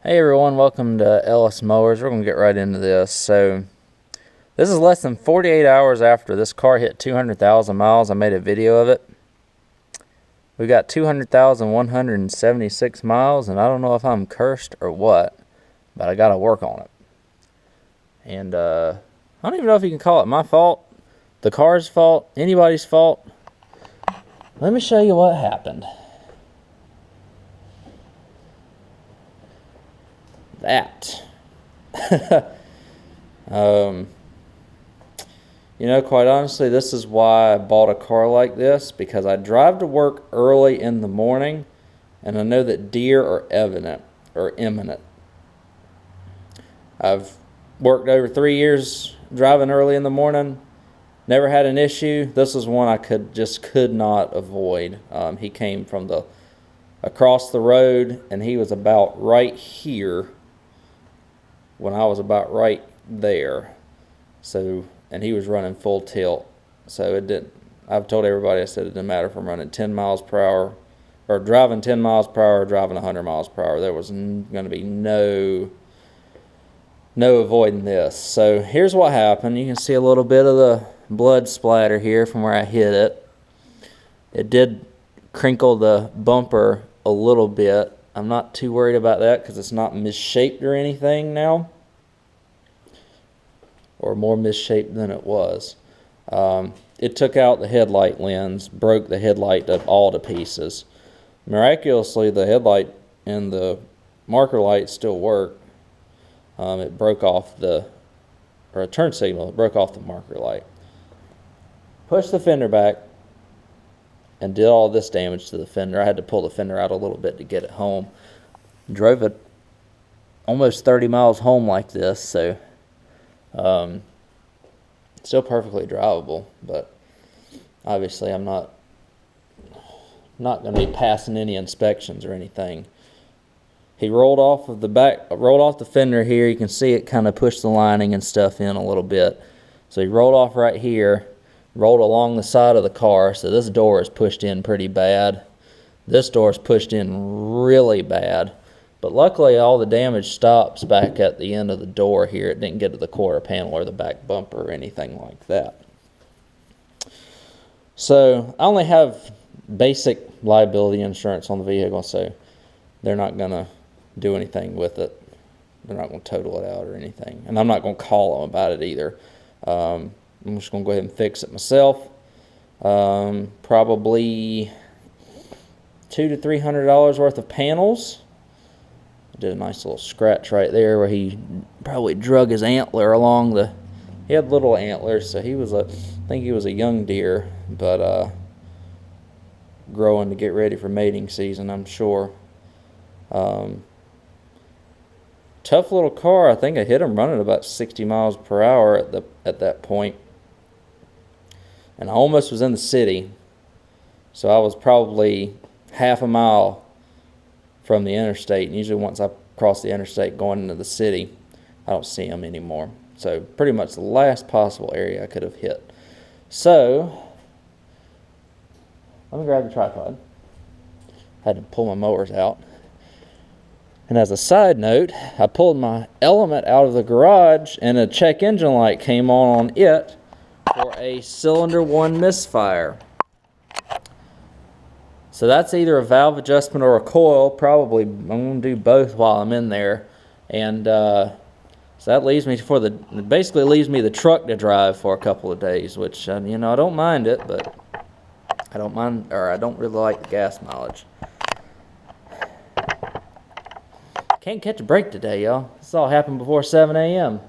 Hey everyone, welcome to Ellis Mowers. We're going to get right into this. So, this is less than 48 hours after this car hit 200,000 miles. I made a video of it. We got 200,176 miles, and I don't know if I'm cursed or what, but I got to work on it. And I don't even know if you can call it my fault, the car's fault, anybody's fault. Let me show you what happened. That. Quite honestly, this is why I bought a car like this, because I drive to work early in the morning, and I know that deer are imminent. I've worked over 3 years driving early in the morning, never had an issue. This is one I could not avoid. He came from across the road, and he was about right here when I was about right there. So, and he was running full tilt. So it didn't, I've told everybody, I said it didn't matter if I'm running 10 miles per hour or driving 10 miles per hour or driving 100 miles per hour. There was going to be no avoiding this. So here's what happened. You can see a little bit of the blood splatter here from where I hit it. It did crinkle the bumper a little bit. I'm not too worried about that because it's not misshaped or anything now, or more misshaped than it was. It took out the headlight lens, broke the headlight up all to pieces. Miraculously, the headlight and the marker light still work. It broke off a turn signal, it broke off the marker light. Pushed the fender back and did all this damage to the fender. I had to pull the fender out a little bit to get it home. Drove it almost 30 miles home like this, so still perfectly drivable, but obviously I'm not going to be passing any inspections or anything. He rolled off the fender here. You can see it kind of pushed the lining and stuff in a little bit. So he rolled off right here, rolled along the side of the car. So this door is pushed in pretty bad. This door is pushed in really bad. But luckily all the damage stops back at the end of the door here. It didn't get to the quarter panel or the back bumper or anything like that. So I only have basic liability insurance on the vehicle, so they're not going to do anything with it. They're not going to total it out or anything. And I'm not going to call them about it either. I'm just going to go ahead and fix it myself. Probably $200 to $300 worth of panels. I did a nice little scratch right there where he probably drug his antler along he had little antlers, so I think he was a young deer, but growing to get ready for mating season, I'm sure. Tough little car. I think I hit him running about 60 miles per hour at that point. And I almost was in the city. So I was probably half a mile from the interstate. And usually once I cross the interstate going into the city, I don't see him anymore. So pretty much the last possible area I could have hit. So let me grab the tripod. Had to pull my mowers out. And as a side note, I pulled my Element out of the garage and a check engine light came on it for a cylinder 1 misfire. So that's either a valve adjustment or a coil. Probably I'm going to do both while I'm in there. And so that leaves me basically leaves me the truck to drive for a couple of days, which I don't mind it, but I don't really like the gas mileage. Can't catch a break today, y'all. This all happened before 7 a.m.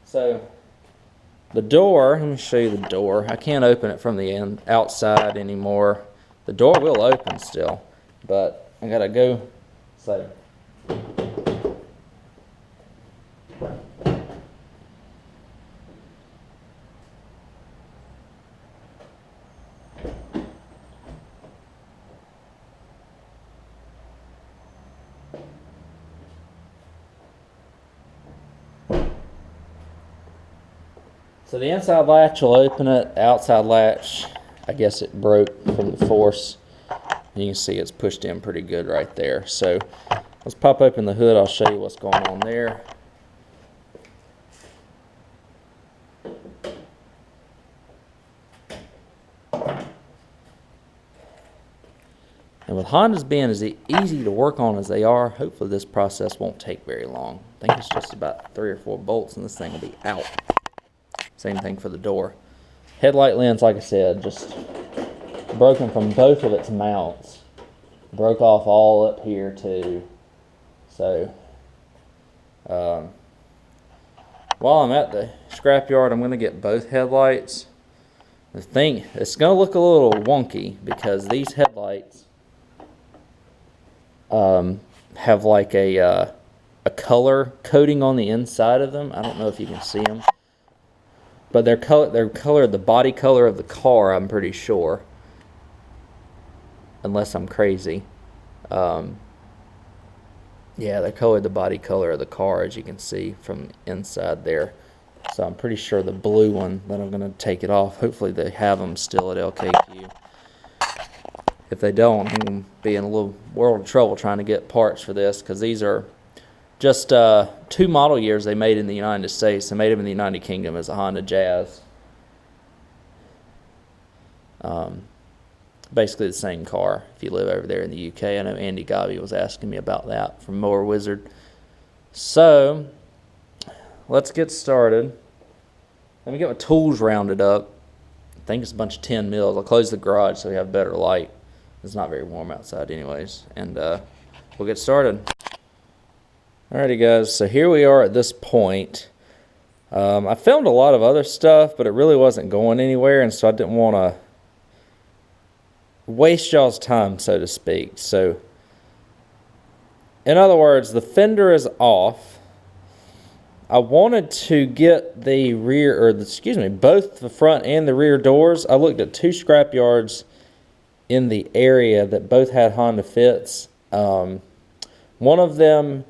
So, the door, let me show you the door. I can't open it from the outside anymore. The door will open still, but I gotta go. So, the inside latch will open it. Outside latch, I guess it broke from the force. You can see it's pushed in pretty good right there. So Let's pop open the hood. I'll show you what's going on there. And with Hondas being as easy to work on as they are, hopefully this process won't take very long. I think it's just about 3 or 4 bolts and this thing will be out. Same thing for the door. Headlight lens, like I said, just broken from both of its mounts. Broke off all up here too. So, while I'm at the scrapyard, I'm going to get both headlights. The thing, it's going to look a little wonky because these headlights have like a color coating on the inside of them. I don't know if you can see them, but they're colored the body color of the car, I'm pretty sure, unless I'm crazy. Yeah, they colored the body color of the car, as you can see from the inside there. So I'm pretty sure the blue one that I'm going to take it off. Hopefully they have them still at LKQ. If they don't, I'm going to be in a little world of trouble trying to get parts for this, because these are just 2 model years they made in the United States. They made them in the United Kingdom as a Honda Jazz. Basically the same car if you live over there in the UK. I know Andy Gobby was asking me about that from Mower Wizard. So, let's get started. Let me get my tools rounded up. I think it's a bunch of 10 mils. I'll close the garage so we have better light. It's not very warm outside anyways. And we'll get started. Alrighty guys, so here we are at this point. I filmed a lot of other stuff, but it really wasn't going anywhere, and so I didn't want to waste y'all's time, so to speak. So, in other words, the fender is off. I wanted to get the rear, or both the front and the rear doors. I looked at 2 scrap yards in the area that both had Honda Fits. One of them,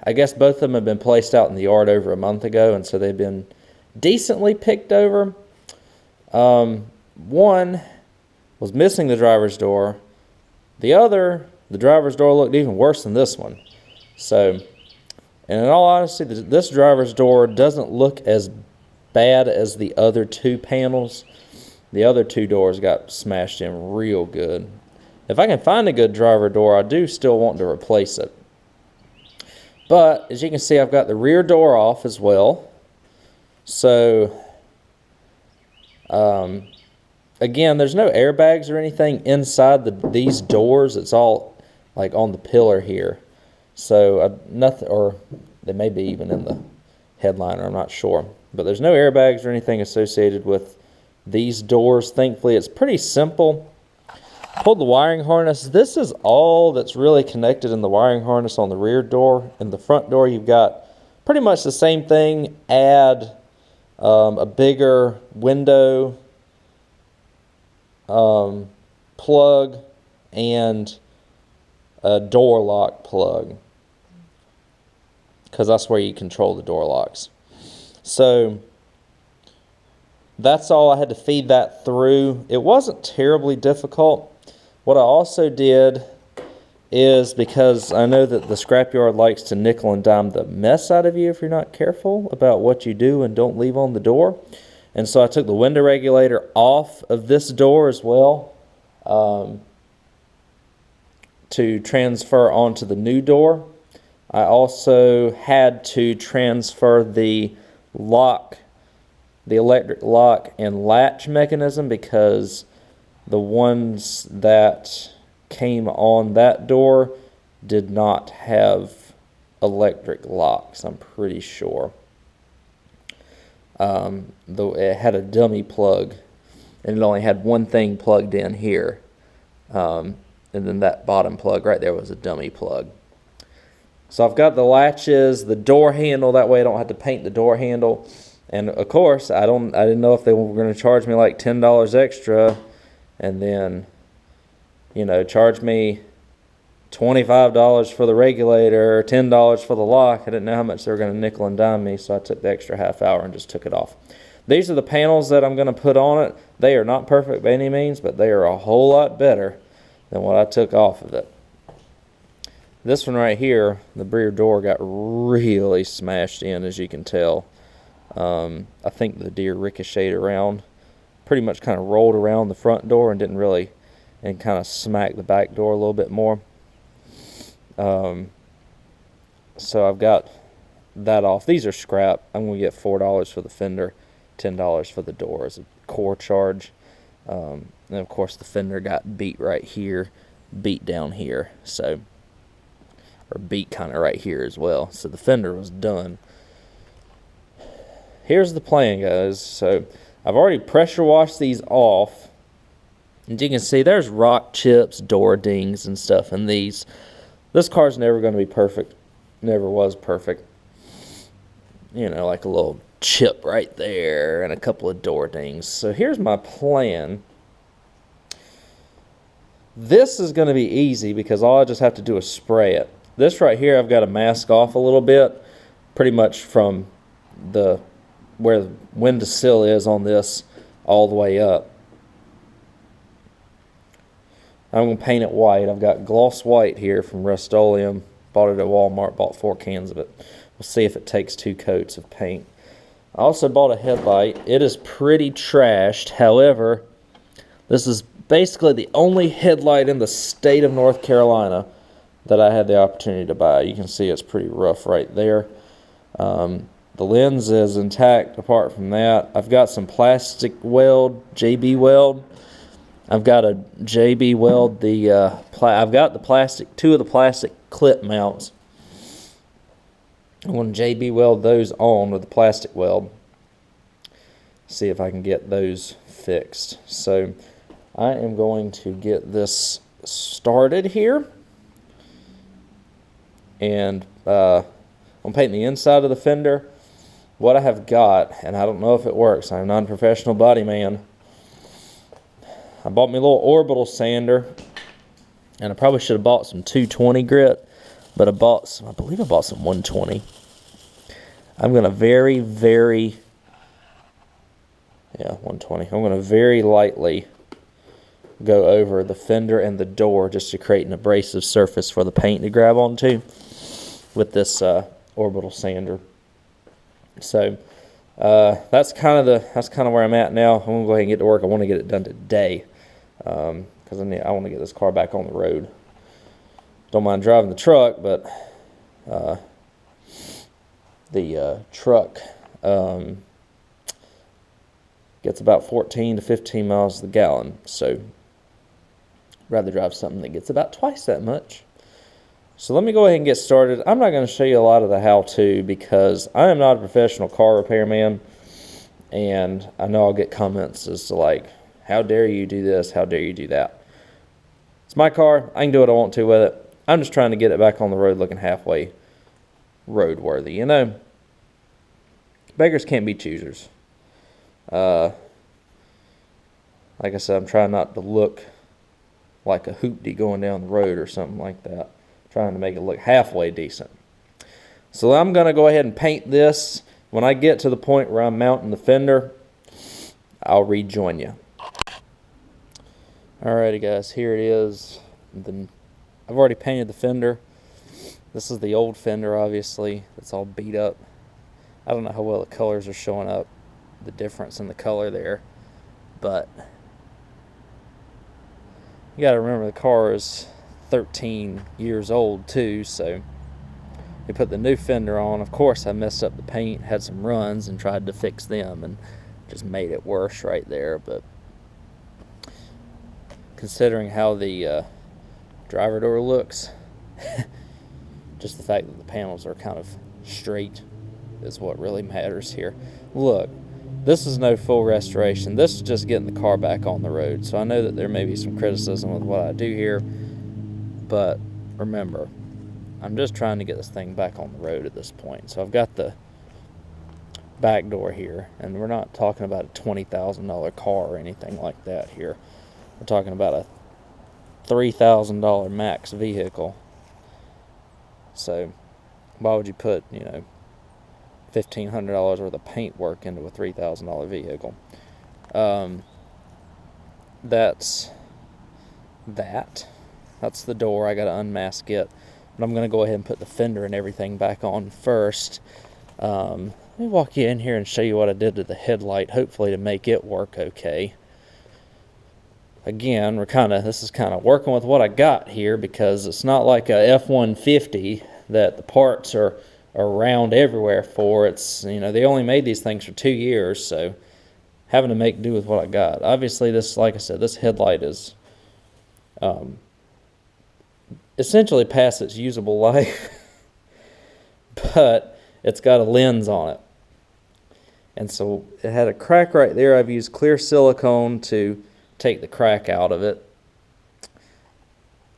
I guess both of them have been placed out in the yard over a month ago, and so they've been decently picked over. One was missing the driver's door. The other, the driver's door looked even worse than this one. So, and in all honesty, this driver's door doesn't look as bad as the other 2 panels. The other 2 doors got smashed in real good. If I can find a good driver door, I do still want to replace it. But, as you can see, I've got the rear door off as well. So, again, there's no airbags or anything inside these doors. It's all like on the pillar here. So nothing, or they may be even in the headliner, I'm not sure. But there's no airbags or anything associated with these doors. Thankfully, it's pretty simple. Pulled the wiring harness. This is all that's really connected in the wiring harness on the rear door. In the front door, you've got pretty much the same thing. Add a bigger window plug and a door lock plug, because that's where you control the door locks. So that's all. I had to feed that through. It wasn't terribly difficult. What I also did is, because I know that the scrapyard likes to nickel and dime the mess out of you if you're not careful about what you do and don't leave on the door. And so I took the window regulator off of this door as well, to transfer onto the new door. I also had to transfer the lock, the electric lock and latch mechanism, because the ones that came on that door did not have electric locks, I'm pretty sure. Though it had a dummy plug, and it only had one thing plugged in here, and then that bottom plug right there was a dummy plug. So I've got the latches, the door handle, that way I don't have to paint the door handle. And of course, I didn't know if they were going to charge me like $10 extra, and then, you know, charge me $25 for the regulator, or $10 for the lock. I didn't know how much they were going to nickel and dime me, so I took the extra half hour and just took it off. These are the panels that I'm going to put on it. They are not perfect by any means, but they are a whole lot better than what I took off of it. This one right here, the rear door got really smashed in, as you can tell. I think the deer ricocheted around, pretty much kind of rolled around the front door and didn't really, and kind of smacked the back door a little bit more. So I've got that off. These are scrap. I'm going to get $4 for the fender, $10 for the door as a core charge. And of course the fender got beat right here, beat down here, so, or beat kind of right here as well. So the fender was done. Here's the plan, guys. So I've already pressure washed these off. And you can see there's rock chips, door dings and stuff in these. This car's never going to be perfect. Never was perfect. You know, like a little chip right there and a couple of door dings. So here's my plan. This is going to be easy because all I just have to do is spray it. This right here I've got to mask off a little bit, pretty much from the where the windowsill is on this all the way up. I'm going to paint it white. I've got gloss white here from Rust-Oleum. Bought it at Walmart, bought 4 cans of it. We'll see if it takes 2 coats of paint. I also bought a headlight. It is pretty trashed. However, this is basically the only headlight in the state of North Carolina that I had the opportunity to buy. You can see it's pretty rough right there. The lens is intact apart from that. I've got some plastic weld, JB weld. I've got a JB weld. I've got the plastic, 2 of the plastic clip mounts. I'm going to JB weld those on with the plastic weld. See if I can get those fixed. So I am going to get this started here. And I'm painting the inside of the fender. What I have got, and I don't know if it works, I'm not a professional body man. I bought me a little orbital sander, and I probably should have bought some 220 grit, but I believe I bought some 120. I'm going to very 120. I'm going to very lightly go over the fender and the door just to create an abrasive surface for the paint to grab onto with this orbital sander. So that's kind of where I'm at now. I'm gonna go ahead and get to work. I want to get it done today because I want to get this car back on the road. Don't mind driving the truck, but the truck gets about 14 to 15 miles to the gallon. So I'd rather drive something that gets about twice that much. So let me go ahead and get started. I'm not going to show you a lot of the how-to because I am not a professional car repairman, and I know I'll get comments as to like, how dare you do this, how dare you do that. It's my car. I can do what I want to with it. I'm just trying to get it back on the road looking halfway roadworthy, you know. Beggars can't be choosers. Like I said, I'm trying not to look like a hoopty going down the road or something like that. Trying to make it look halfway decent. So I'm going to go ahead and paint this. When I get to the point where I'm mounting the fender, I'll rejoin you. Alrighty guys, here it is. I've already painted the fender. This is the old fender, obviously. It's all beat up. I don't know how well the colors are showing up, the difference in the color there. But you got to remember the car is 13 years old too, so we put the new fender on. Of course I messed up the paint, had some runs and tried to fix them and just made it worse right there. But considering how the driver door looks, just the fact that the panels are kind of straight is what really matters here. Look, this is no full restoration. This is just getting the car back on the road. So I know that there may be some criticism with what I do here, but remember, I'm just trying to get this thing back on the road at this point. So I've got the back door here, and we're not talking about a $20,000 car or anything like that here. We're talking about a $3,000 max vehicle. So why would you put, you know, $1,500 worth of paint work into a $3,000 vehicle? That's the door. I got to unmask it. I'm but I'm going to go ahead and put the fender and everything back on first. Let me walk you in here and show you what I did to the headlight, hopefully to make it work okay. Again, this is kind of working with what I got here, because it's not like a F-150 that the parts are around everywhere for. It's, you know, they only made these things for 2 years, so having to make do with what I got. Obviously, this, like I said, this headlight is essentially past its usable life, but it's got a lens on it. And so it had a crack right there. I've used clear silicone to take the crack out of it,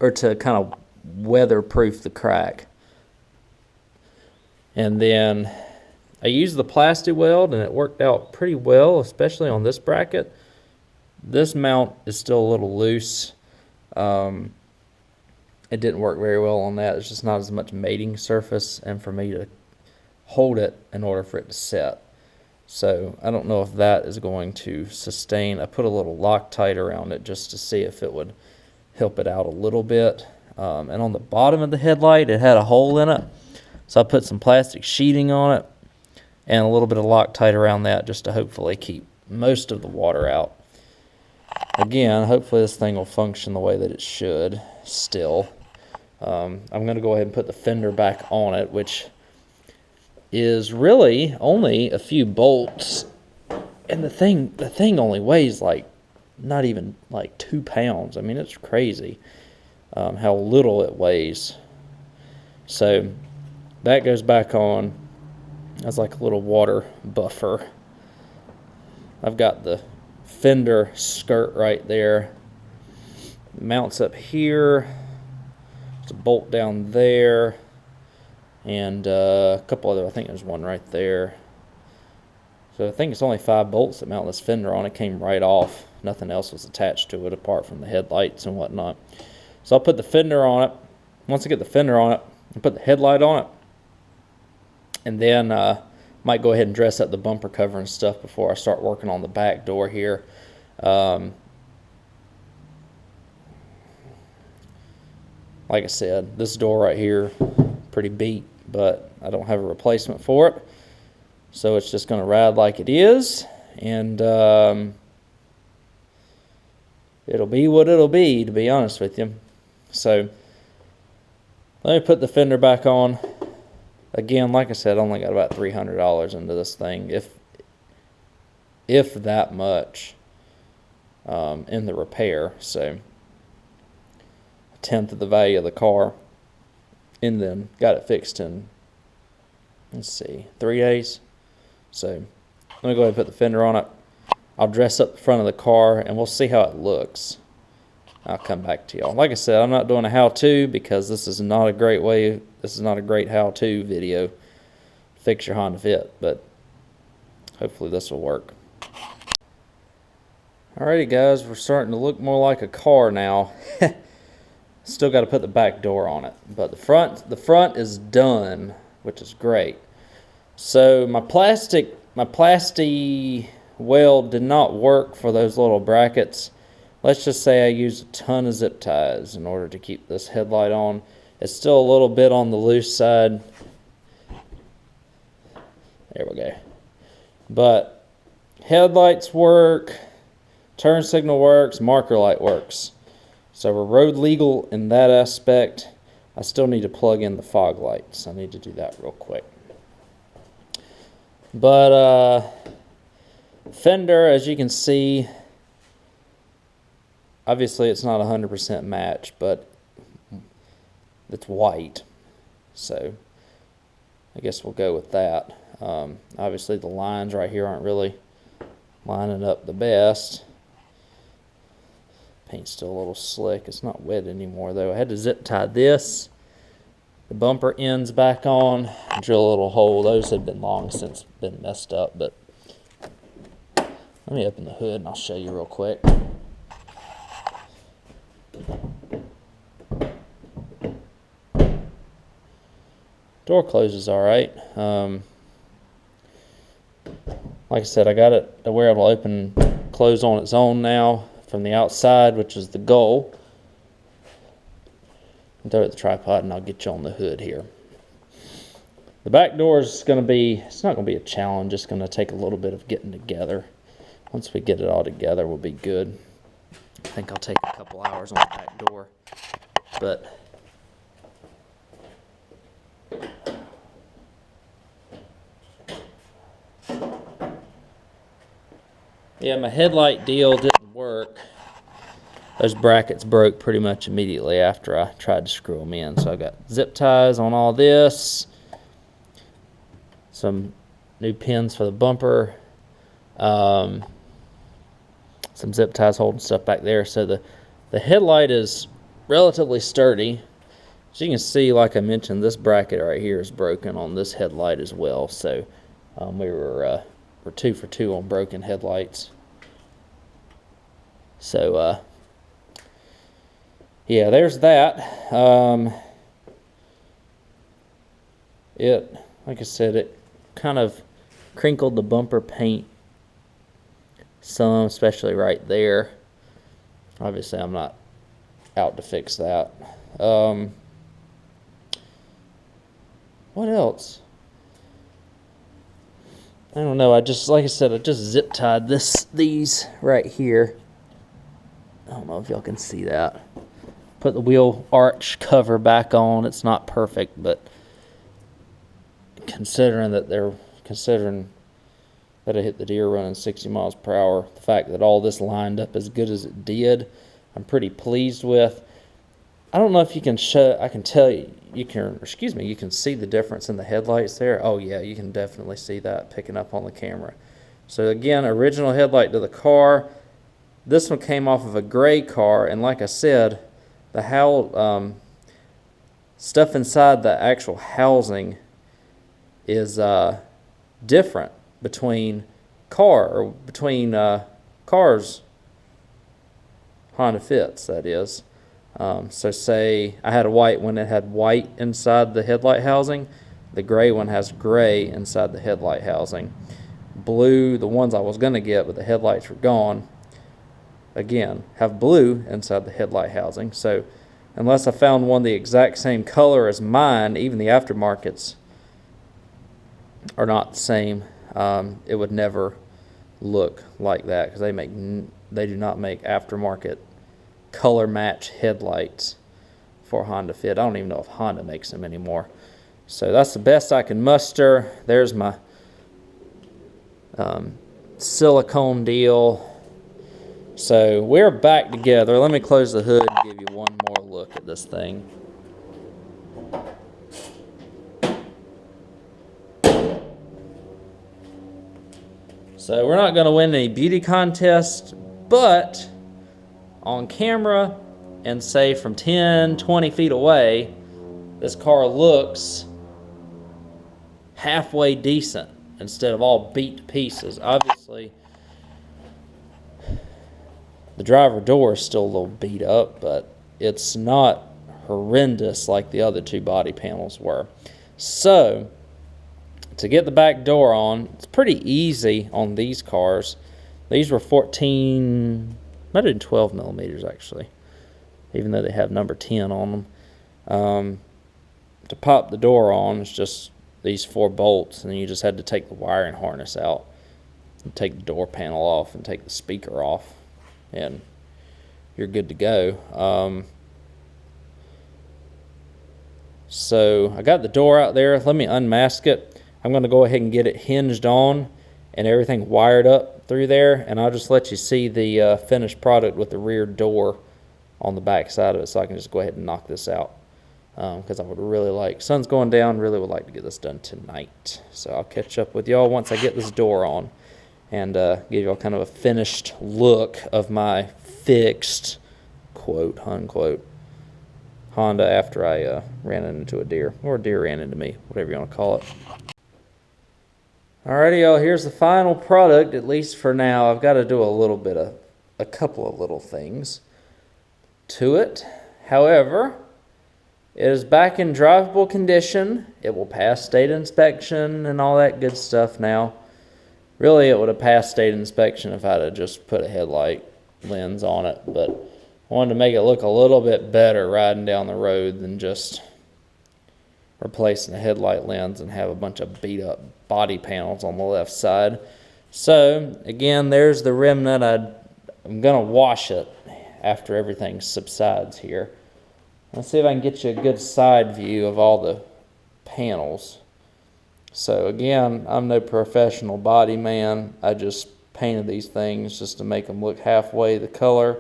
or to kind of weatherproof the crack. And then I used the plastic weld, and it worked out pretty well, especially on this bracket. This mount is still a little loose. It didn't work very well on that. There's just not as much mating surface, and for me to hold it in order for it to set. So I don't know if that is going to sustain. I put a little Loctite around it just to see if it would help it out a little bit. And on the bottom of the headlight, it had a hole in it. So I put some plastic sheeting on it and a little bit of Loctite around that, just to hopefully keep most of the water out. Again, hopefully this thing will function the way that it should still. I'm going to go ahead and put the fender back on it, which is really only a few bolts, and the thing only weighs like not even like 2 pounds. I mean, it's crazy how little it weighs. So that goes back on as like a little water buffer. I've got the fender skirt right there. It mounts up here. There's a bolt down there, and a couple other, I think there's one right there. So I think it's only 5 bolts that mount this fender on. It came right off. Nothing else was attached to it apart from the headlights and whatnot. So I'll put the fender on it. Once I get the fender on it, I'll put the headlight on it. And then might go ahead and dress up the bumper cover and stuff before I start working on the back door here. Like I said, this door right here, pretty beat, but I don't have a replacement for it. So it's just going to ride like it is, and it'll be what it'll be, to be honest with you. So let me put the fender back on. Again, like I said, I only got about $300 into this thing, if that much, in the repair. So 1/10 of the value of the car, and then got it fixed in, let's see, 3 days. So let me go ahead and put the fender on it. I'll dress up the front of the car, and we'll see how it looks. I'll come back to y'all. Like I said, I'm not doing a how-to, because this is not a great way. This is not a great how-to video. Fix your Honda Fit, but hopefully this will work. Alrighty, guys, we're starting to look more like a car now. Still got to put the back door on it, but the front is done, which is great. So my plastic weld did not work for those little brackets. Let's just say I used a ton of zip ties in order to keep this headlight on. It's still a little bit on the loose side. There we go. But headlights work, turn signal works, marker light works. So we're road legal in that aspect. I still need to plug in the fog lights. I need to do that real quick. But fender, as you can see, obviously it's not 100% match, but it's white. So I guess we'll go with that. Obviously the lines right here aren't really lining up the best. Paint's still a little slick. It's not wet anymore though. I had to zip tie this. The bumper ends back on, drill a little hole. Those have been long since been messed up, but let me open the hood and I'll show you real quick. Door closes all right. Like I said, I got it to where it'll open and close on its own now from the outside, which is the goal. throw it at the tripod, and I'll get you on the hood here. The back door is going to be, it's not going to be a challenge. It's going to take a little bit of getting together. Once we get it all together, we'll be good. I think I'll take a couple hours on the back door. But yeah, my headlight deal didn't work. Those brackets broke pretty much immediately after I tried to screw them in. So I got zip ties on all this. Some new pins for the bumper. Some zip ties holding stuff back there. So the headlight is relatively sturdy. As you can see, like I mentioned, this bracket right here is broken on this headlight as well. So we're 2 for 2 on broken headlights. So yeah, there's that. Like I said, it kind of crinkled the bumper paint some, especially right there. Obviously, I'm not out to fix that. What else? I don't know. Like I said, I just zip tied these right here. I don't know if y'all can see that. Put the wheel arch cover back on. It's not perfect, but considering that I hit the deer running 60 miles per hour, the fact that all this lined up as good as it did, I'm pretty pleased with. I don't know if you can show, I can tell you, you can see the difference in the headlights there. Oh yeah, you can definitely see that picking up on the camera. So again, original headlight to the car. This one came off of a gray car, and like I said, the stuff inside the actual housing is different between cars, Honda Fits, that is. So say I had a white one that had white inside the headlight housing. The gray one has gray inside the headlight housing. Blue, the ones I was going to get, but the headlights were gone, again, have blue inside the headlight housing. So unless I found one the exact same color as mine, even the aftermarkets are not the same. It would never look like that because they do not make aftermarket color match headlights for Honda Fit. I don't even know if Honda makes them anymore. So that's the best I can muster. There's my silicone deal. So we're back together. Let me close the hood and give you one more look at this thing. So we're not going to win any beauty contest, but on camera and say from 10, 20 feet away, this car looks halfway decent instead of all beat to pieces. Obviously, the driver door is still a little beat up, but it's not horrendous like the other two body panels were. So to get the back door on, it's pretty easy on these cars. These were 14, might have been 12 millimeters actually, even though they have number 10 on them. To pop the door on, it's just these 4 bolts, and then you just had to take the wiring harness out and take the door panel off and take the speaker off, and you're good to go. So I got the door out there. Let me unmask it. I'm going to go ahead and get it hinged on and everything wired up through there, and I'll just let you see the finished product with the rear door on the back side of it, so I can just go ahead and knock this out, because I would really like, sun's going down, really would like to get this done tonight. So I'll catch up with y'all once I get this door on and give y'all kind of a finished look of my fixed, quote unquote, Honda after I ran into a deer, or a deer ran into me, whatever you want to call it. Alrighty, y'all, here's the final product, at least for now. I've got to do a couple of little things to it. However, it is back in drivable condition. It will pass state inspection and all that good stuff now. Really, it would have passed state inspection if I'd have just put a headlight lens on it, but wanted to make it look a little bit better riding down the road than just replacing the headlight lens and have a bunch of beat up body panels on the left side. So again, there's the remnant. I'm gonna wash it after everything subsides here. Let's see if I can get you a good side view of all the panels. So again, I'm no professional body man. I just painted these things just to make them look halfway the color.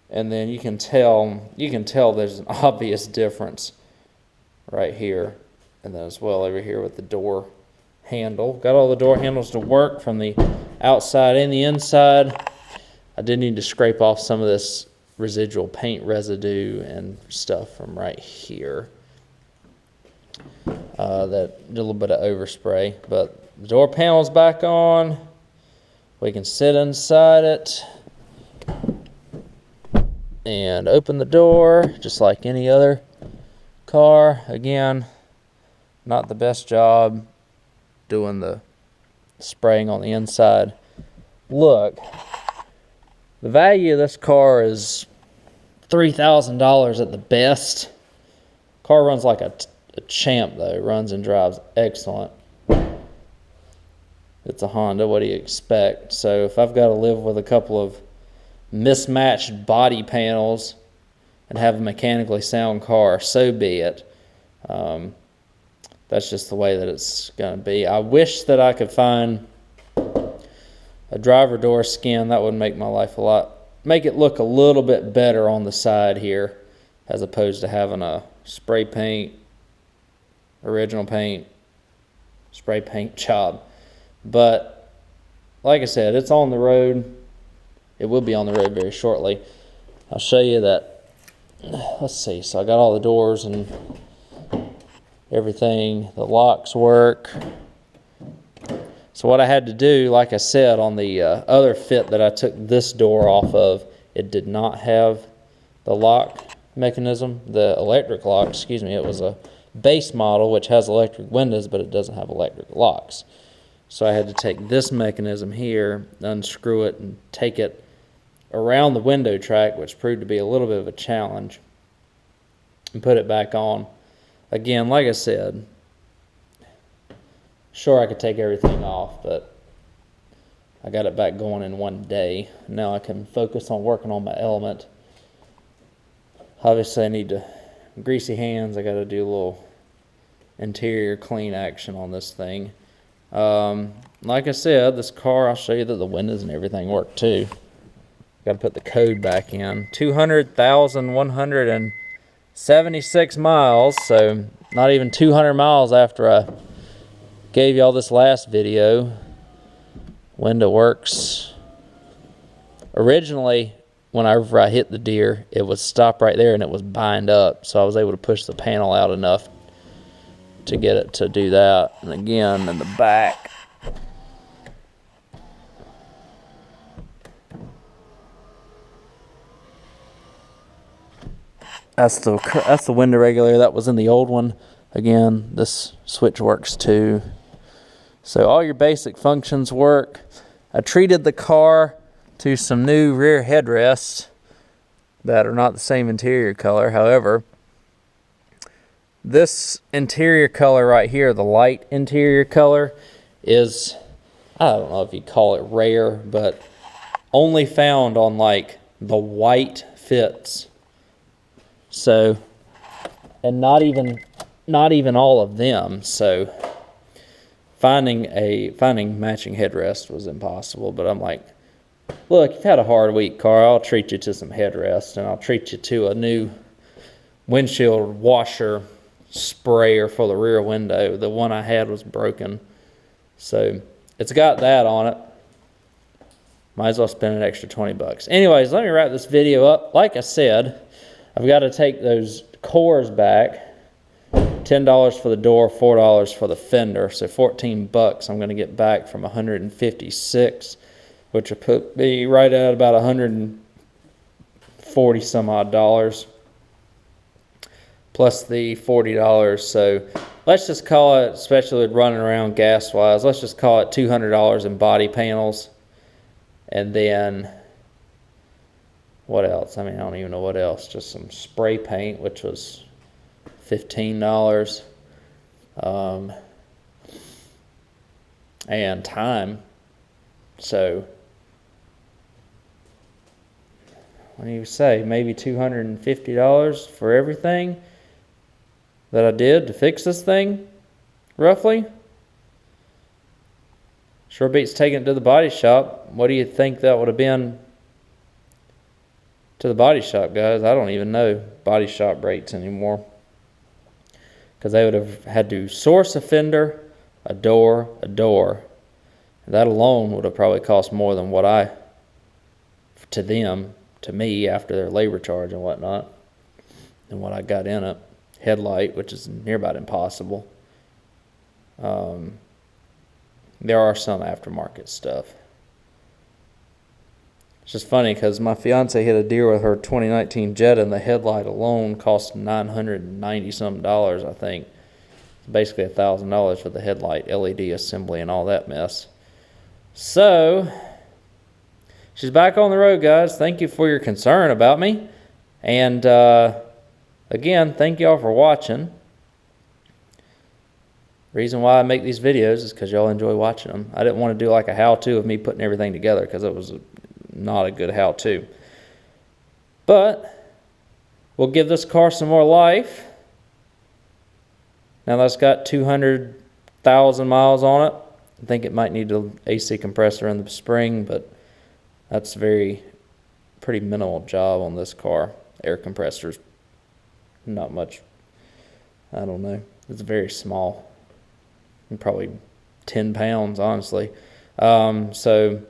And then you can tell there's an obvious difference right here, and then as well over here with the door handle. Got all the door handles to work from the outside and the inside. I did need to scrape off some of this residual paint residue and stuff from right here. That did a little bit of overspray, but the door panel's back on. We can sit inside it and open the door just like any other car. Again, not the best job doing the spraying on the inside. Look, the value of this car is $3,000 at the best. Car runs like a champ though. Runs and drives excellent. It's a Honda, what do you expect? So if I've got to live with a couple of mismatched body panels and have a mechanically sound car, so be it. That's just the way that it's going to be. I wish that I could find a driver door skin that would make my life make it look a little bit better on the side here, as opposed to having a spray paint, original paint, spray paint job. But like I said, it's on the road. It will be on the road very shortly. I'll show you that. Let's see. So I got all the doors and everything. The locks work. So what I had to do, like I said, on the other fit that I took this door off of, it did not have the lock mechanism, the electric lock, excuse me. It was a base model which has electric windows, but it doesn't have electric locks. So I had to take this mechanism here, unscrew it, and take it around the window track, which proved to be a little bit of a challenge, and put it back on. Again, like I said, sure I could take everything off, but I got it back going in one day. Now I can focus on working on my element. Obviously I need to greasy hands. I got to do a little interior clean action on this thing. Like I said, this car, I'll show you that the windows and everything work too. Got to put the code back in. 200,176 miles, so not even 200 miles after I gave y'all this last video. Window works. Originally, whenever I hit the deer, it would stop right there and it was bind up, so I was able to push the panel out enough to get it to do that. And again, in the back, that's the window regulator that was in the old one. Again, this switch works too. So all your basic functions work. I treated the car to some new rear headrests that are not the same interior color. However, this interior color right here, the light interior color, is, I don't know if you call it rare, but only found on like the white fits. So, and not even all of them. So finding matching headrest was impossible. But I'm like, look, you've had a hard week, Carl. I'll treat you to some headrest, and I'll treat you to a new windshield washer sprayer for the rear window. The one I had was broken, so it's got that on it. Might as well spend an extra 20 bucks. Anyways, let me wrap this video up. Like I said, I've got to take those cores back. $10 for the door, $4 for the fender, so 14 bucks I'm going to get back from 156, which will put me right at about 140 some odd dollars, plus the $40. So let's just call it, especially with running around gas wise, let's just call it $200 in body panels, and then what else? I mean, I don't even know what else. Just some spray paint, which was $15. And time. So, what do you say? Maybe $250 for everything that I did to fix this thing, roughly. Sure beats taking it to the body shop. What do you think that would have been to the body shop, guys? I don't even know body shop rates anymore, because they would have had to source a fender, a door. That alone would have probably cost more than what to me, after their labor charge and whatnot, than what I got in it. Headlight, which is near about impossible. There are some aftermarket stuff. It's just funny because my fiance hit a deal with her 2019 Jetta, and the headlight alone cost $990 something, I think. Basically $1,000 for the headlight, LED assembly, and all that mess. So, she's back on the road, guys. Thank you for your concern about me. And, again, thank y'all for watching. The reason why I make these videos is because y'all enjoy watching them. I didn't want to do like a how-to of me putting everything together, because it was not a good how-to. But we'll give this car some more life. Now that's got 200,000 miles on it. I think it might need an AC compressor in the spring, but that's pretty minimal job on this car. Air compressors, not much. I don't know. It's very small. Probably 10 pounds, honestly. So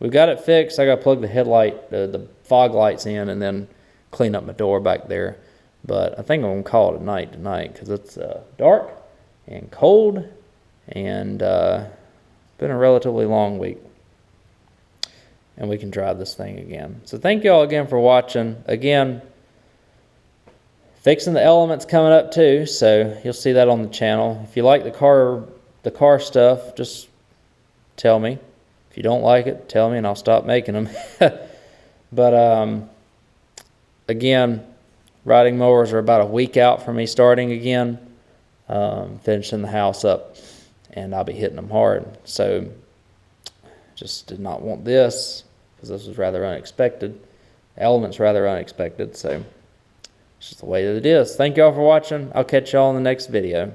we've got it fixed. I got to plug the headlight, the fog lights in, and then clean up my door back there. But I think I'm going to call it a night tonight, because it's dark and cold, and been a relatively long week. And we can drive this thing again. So thank you all again for watching. Again, fixing the elements coming up too, so you'll see that on the channel. If you like the car stuff, just tell me. If you don't like it, tell me, and I'll stop making them. But again, riding mowers are about a week out from me starting again, finishing the house up, and I'll be hitting them hard. So just did not want this, because this was rather unexpected. The element's rather unexpected, so it's just the way that it is. Thank y'all for watching. I'll catch y'all in the next video.